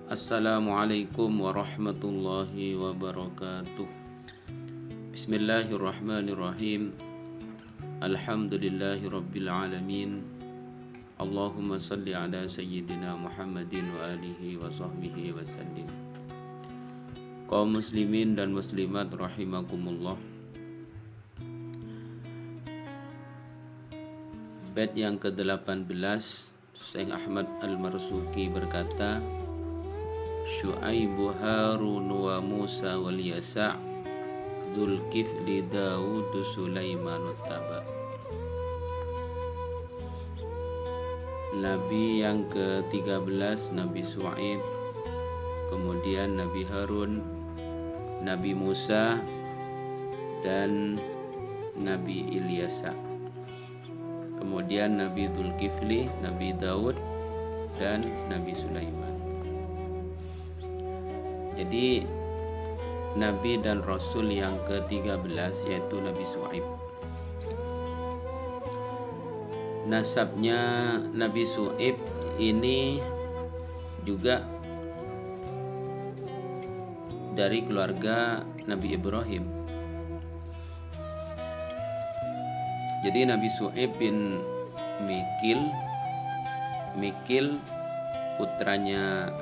Assalamualaikum warahmatullahi wabarakatuh. Bismillahirrahmanirrahim. Alhamdulillahi rabbil alamin. Allahumma salli ala sayyidina Muhammadin wa alihi wa sahbihi wa sallim. Kaum muslimin dan muslimat rahimakumullah. Bait yang ke-18, Syekh Ahmad Al-Marzuki berkata, Syu'aibu Harun wa Musa wal Yasa' Dzulkifli Daud Sulaiman Taba. Nabi yang ke-13 Nabi Syu'aib, kemudian Nabi Harun, Nabi Musa, dan Nabi Ilyasa. Kemudian Nabi Dzulkifli, Nabi Daud, dan Nabi Sulaiman. Jadi Nabi dan Rasul yang ke-13 yaitu Nabi Syu'aib. Nasabnya Nabi Syu'aib ini juga dari keluarga Nabi Ibrahim. Jadi Nabi Syu'aib bin Mikil putranya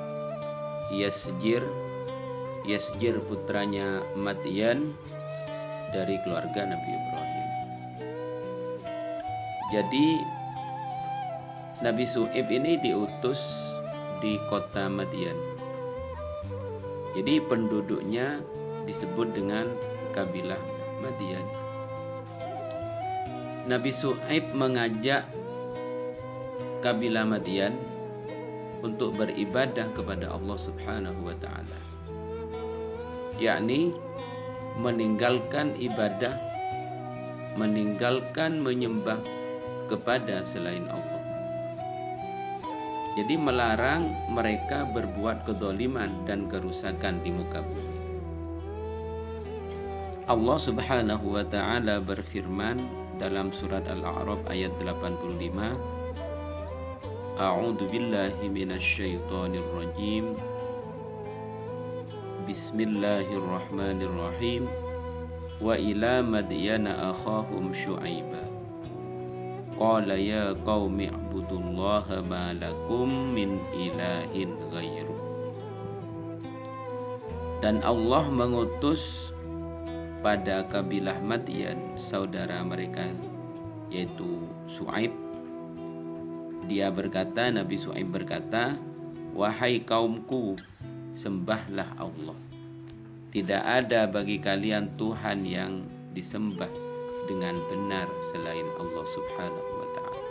Yasjir putranya Madyan dari keluarga Nabi Ibrahim. Jadi Nabi Syu'aib ini diutus di kota Madyan. Jadi penduduknya disebut dengan kabilah Madyan. Nabi Syu'aib mengajak kabilah Madyan untuk beribadah kepada Allah Subhanahu wa taala, yakni meninggalkan ibadah, meninggalkan menyembah kepada selain Allah. Jadi melarang mereka berbuat kezaliman dan kerusakan di muka bumi. Allah Subhanahu wa taala berfirman dalam surat Al-A'raf ayat 85, A'udzu billahi minasyaitonir rajim. Bismillahirrahmanirrahim. Wa ila madyana akhahum syu'aiba. Qala ya qaumi ibudullaha ma lakum min ilahin ghairuh. Dan Allah mengutus pada kabilah Madyan saudara mereka yaitu Syu'aib. Dia berkata, Nabi Syu'aib berkata, wahai kaumku, sembahlah Allah. Tidak ada bagi kalian Tuhan yang disembah dengan benar selain Allah Subhanahu wa ta'ala.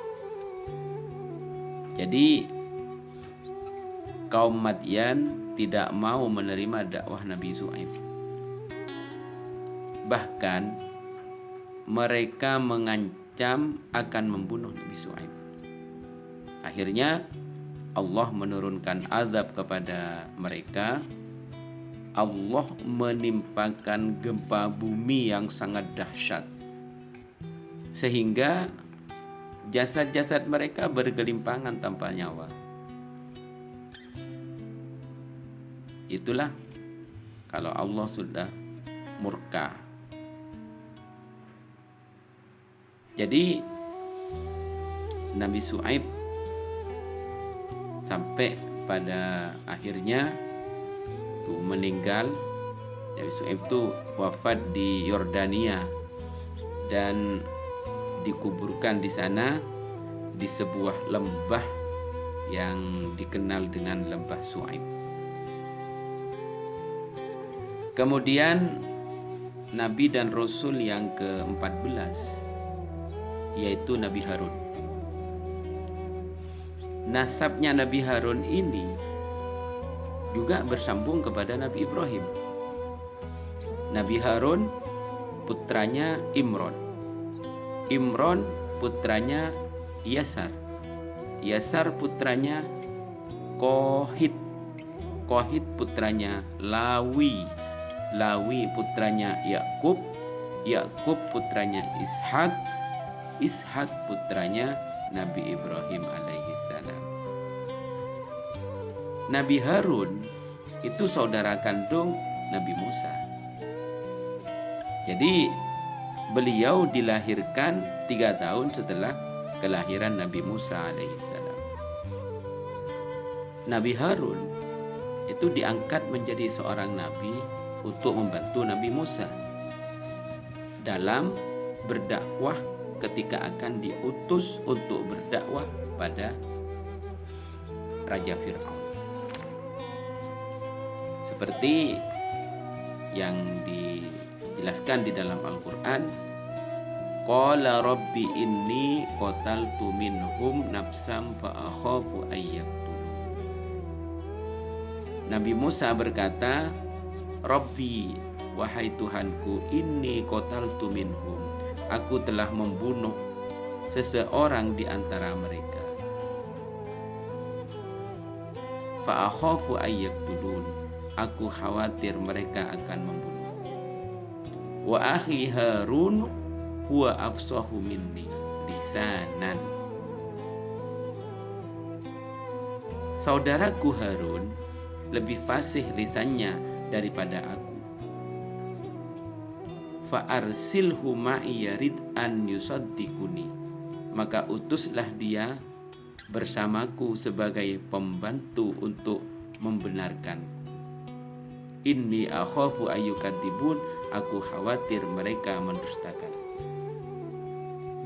Jadi kaum Madyan tidak mau menerima dakwah Nabi Syu'aib. Bahkan mereka mengancam akan membunuh Nabi Syu'aib. Akhirnya Allah menurunkan azab kepada mereka. Allah menimpakan gempa bumi yang sangat dahsyat, sehingga jasad-jasad mereka bergelimpangan tanpa nyawa. Itulah kalau Allah sudah murka. Jadi Nabi Syu'aib sampai pada akhirnya meninggal. Nabi Syu'aib itu wafat di Yordania dan dikuburkan di sana di sebuah lembah yang dikenal dengan lembah Syu'aib. Kemudian Nabi dan Rasul yang ke-14 yaitu Nabi Harun. Nasabnya Nabi Harun ini juga bersambung kepada Nabi Ibrahim. Nabi Harun putranya Imron. Imron putranya Yasar. Yasar putranya Kohit. Kohit putranya Lawi. Lawi putranya Yakub. Yakub putranya Ishak. Ishak putranya Nabi Ibrahim alaihissalam. Nabi Harun itu saudara kandung Nabi Musa. Jadi beliau dilahirkan 3 tahun setelah kelahiran Nabi Musa alaihissalam. Nabi Harun itu diangkat menjadi seorang nabi untuk membantu Nabi Musa dalam berdakwah ketika akan diutus untuk berdakwah pada Raja Fir'aun. Seperti yang dijelaskan di dalam Al-Quran, qala rabbi inni qataltu minhum nafsam fa akhafu ayyaqtulun. Nabi Musa berkata, Rabbi, wahai Tuhanku, inni qataltu minhum, aku telah membunuh seseorang di antara mereka. Fa akhafu ayyaqtulun, aku khawatir mereka akan membunuh. Wa akhi Harun huwa afsahu minni lisanan. Saudaraku Harun lebih fasih lisannya daripada aku. Fa arsilhu ma'i yarid an yusaddiquni, maka utuslah dia bersamaku sebagai pembantu untuk membenarkanku. Inni akhafu ayyukadzibun, aku khawatir mereka mendustakan.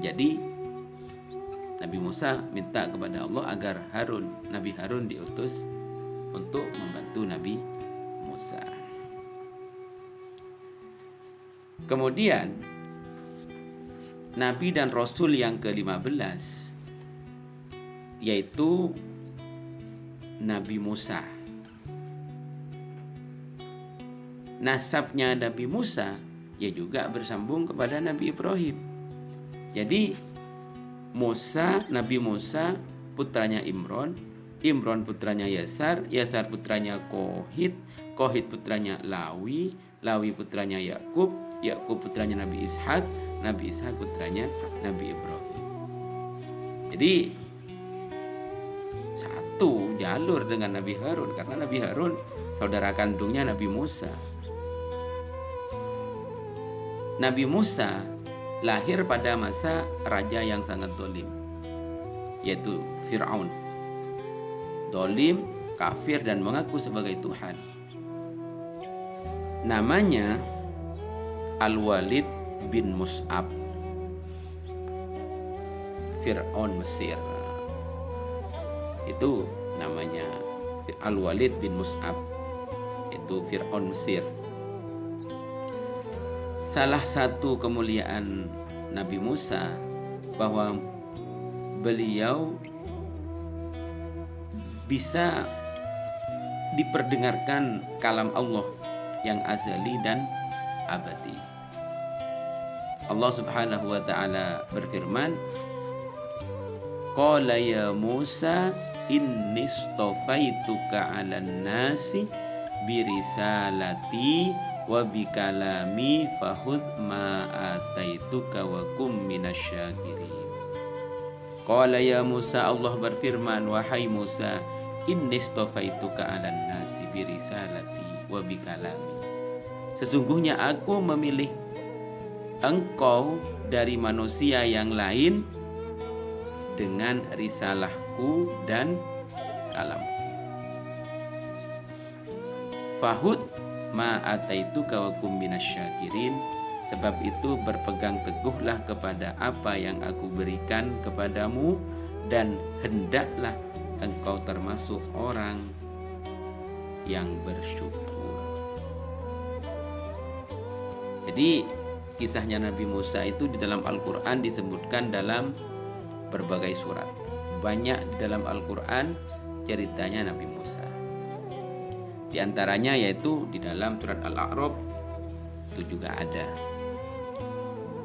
Jadi Nabi Musa minta kepada Allah agar Nabi Harun diutus untuk membantu Nabi Musa. Kemudian Nabi dan Rasul yang ke-15 yaitu Nabi Musa. Nasabnya Nabi Musa ya juga bersambung kepada Nabi Ibrahim. Jadi Nabi Musa putranya Imron, Imron putranya Yasar, Yasar putranya Kohit, Kohit putranya Lawi, Lawi putranya Yakub, Yakub putranya Nabi Ishak, Nabi Ishak putranya Nabi Ibrahim. Jadi satu jalur dengan Nabi Harun, karena Nabi Harun saudara kandungnya Nabi Musa. Nabi Musa lahir pada masa raja yang sangat dolim, yaitu Fir'aun. Dolim, kafir, dan mengaku sebagai Tuhan. Namanya Al-Walid bin Mus'ab, Fir'aun Mesir. Itu namanya Al-Walid bin Mus'ab, itu Fir'aun Mesir. Salah satu kemuliaan Nabi Musa bahwa beliau bisa diperdengarkan kalam Allah yang azali dan abadi. Allah Subhanahu wa taala berfirman, Qala ya Musa inni istafaituka 'alan nasi birisalati wa bikalami fahud ma ataituka wa kum minasyakirin. Qala ya Musa, Allah berfirman, wahai Musa, inni istafaituka 'alan nasi birisalati wa bikalami. Sesungguhnya aku memilih engkau dari manusia yang lain dengan risalahku dan kalamku. Fahud ma ataituka wa kum minasyakirin. Sebab itu berpegang teguhlah kepada apa yang aku berikan kepadamu dan hendaklah engkau termasuk orang yang bersyukur. Jadi kisahnya Nabi Musa itu di dalam Al-Quran disebutkan dalam berbagai surat. Banyak di dalam Al-Quran ceritanya Nabi Musa. Di antaranya yaitu di dalam surat Al-A'raf itu juga ada.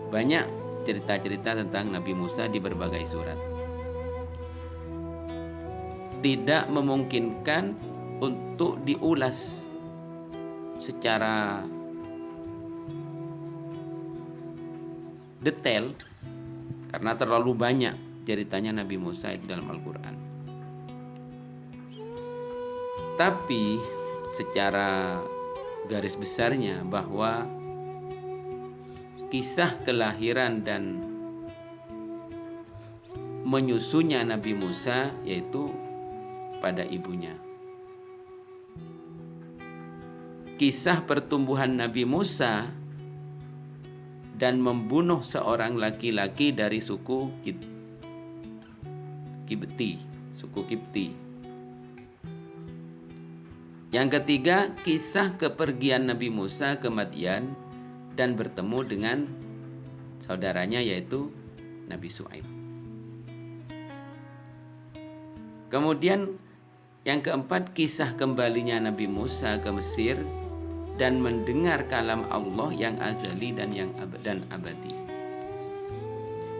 Banyak cerita-cerita tentang Nabi Musa di berbagai surat. Tidak memungkinkan untuk diulas secara detail karena terlalu banyak ceritanya Nabi Musa itu dalam Al-Quran. Tapi secara garis besarnya bahwa kisah kelahiran dan menyusunya Nabi Musa yaitu pada ibunya. Kisah pertumbuhan Nabi Musa dan membunuh seorang laki-laki dari suku Kipti. Yang ketiga, kisah kepergian Nabi Musa ke Madyan dan bertemu dengan saudaranya yaitu Nabi Syuaib. Kemudian yang keempat, kisah kembalinya Nabi Musa ke Mesir dan mendengar kalam Allah yang azali dan yang abadi.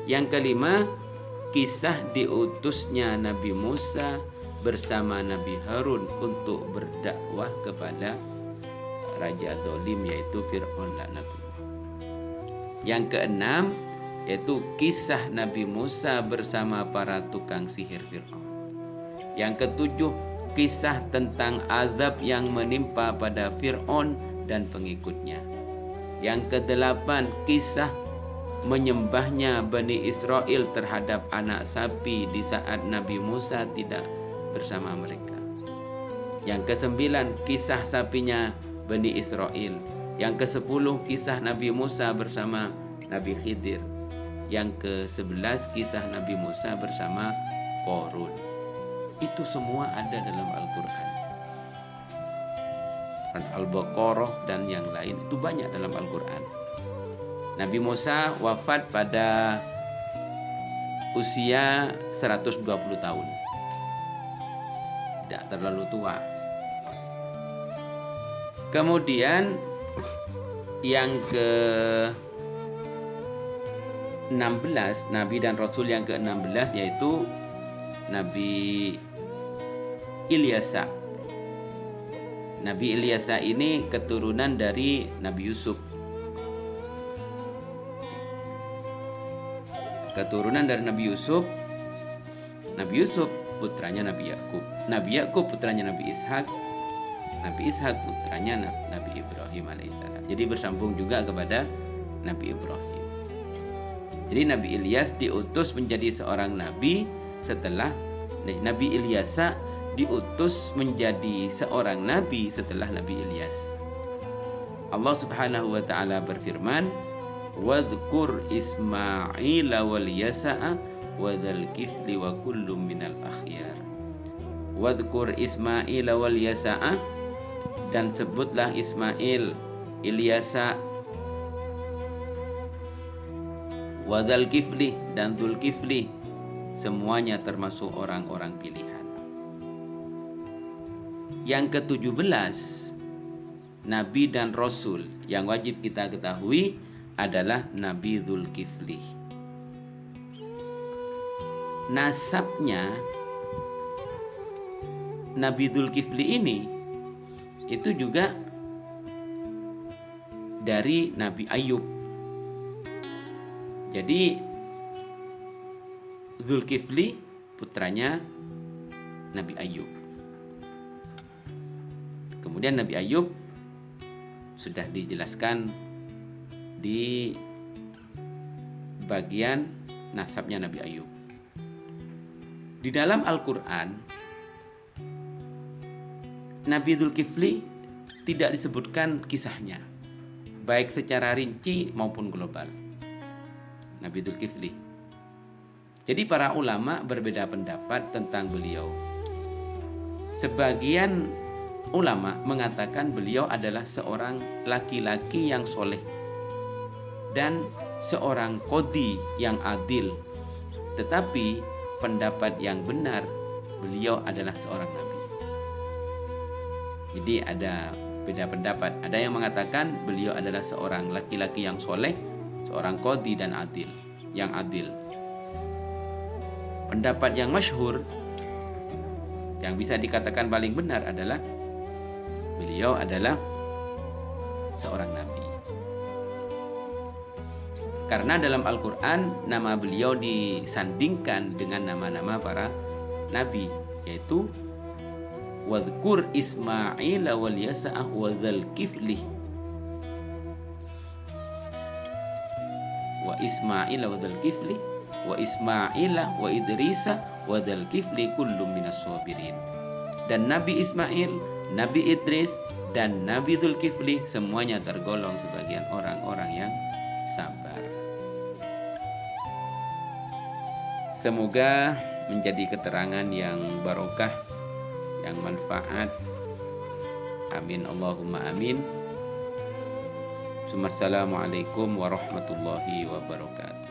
Yang kelima, kisah diutusnya Nabi Musa bersama Nabi Harun untuk berdakwah kepada raja zalim yaitu Fir'aun laknatullah. Yang keenam yaitu kisah Nabi Musa bersama para tukang sihir Fir'aun. Yang ketujuh, kisah tentang azab yang menimpa pada Fir'aun dan pengikutnya. Yang kedelapan, kisah menyembahnya Bani Israel terhadap anak sapi di saat Nabi Musa tidak bersama mereka. Yang kesembilan, kisah sapinya Bani Israel. Yang kesepuluh, kisah Nabi Musa bersama Nabi Khidir. Yang ke-11, kisah Nabi Musa bersama Qarun. Itu semua ada dalam Al-Quran. Al-Baqarah dan yang lain itu banyak dalam Al-Quran. Nabi Musa wafat pada usia 120 tahun. Tidak terlalu tua. Kemudian yang ke-16, Nabi dan Rasul yang ke-16 yaitu Nabi Ilyasa. Nabi Ilyasa ini keturunan dari Nabi Yusuf. Keturunan dari Nabi Yusuf. Nabi Yusuf putranya Nabi Yakub. Nabi Yakub putranya Nabi Ishak. Nabi Ishak putranya Nabi Ibrahim alaihissalam. Jadi bersambung juga kepada Nabi Ibrahim. Jadi Nabi Ilyas diutus menjadi seorang nabi setelah Nabi Ilyasa diutus menjadi seorang nabi setelah Nabi Ilyas. Allah Subhanahu wa taala berfirman, "Wadhkur Ismaila wal Yasa'a wa dzal kifli wa kullum minal akhyar." Wadhkur Ismaila wal Yasa'a, dan sebutlah Ismail, Ilyasa, wa dzal kifli dan Dzul Kifli, semuanya termasuk orang-orang pilihan. Yang ke-17, Nabi dan Rasul yang wajib kita ketahui adalah Nabi Dzul Kifli. Nasabnya Nabi Dzul Kifli ini itu juga dari Nabi Ayub. Jadi Dzul Kifli putranya Nabi Ayub. Kemudian Nabi Ayub sudah dijelaskan di bagian nasabnya Nabi Ayub. Di dalam Al-Quran, Nabi Dzul Kifli tidak disebutkan kisahnya, baik secara rinci maupun global. Nabi Dzul Kifli. Jadi para ulama berbeda pendapat tentang beliau. Sebagian ulama mengatakan beliau adalah seorang laki-laki yang soleh dan seorang qadhi yang adil. Tetapi pendapat yang benar, beliau adalah seorang nabi. Jadi ada beda pendapat. Ada yang mengatakan beliau adalah seorang laki-laki yang soleh, seorang qadhi dan adil, yang adil. Pendapat yang masyhur, yang bisa dikatakan paling benar adalah beliau adalah seorang nabi. Karena dalam Al-Quran nama beliau disandingkan dengan nama-nama para nabi, yaitu wadhkur Ismaila wal Yasa'ah wa dzal kifli wa Ismaila wa dzal kifli wa Ismaila wa Idrisa wa dzal kifli kullum minas sabirin. Dan Nabi Ismail, Nabi Idris, dan Nabi Dzulkifli semuanya tergolong sebagian orang-orang yang sabar. Semoga menjadi keterangan yang barokah, yang manfaat. Amin Allahumma amin. Assalamualaikum warahmatullahi wabarakatuh.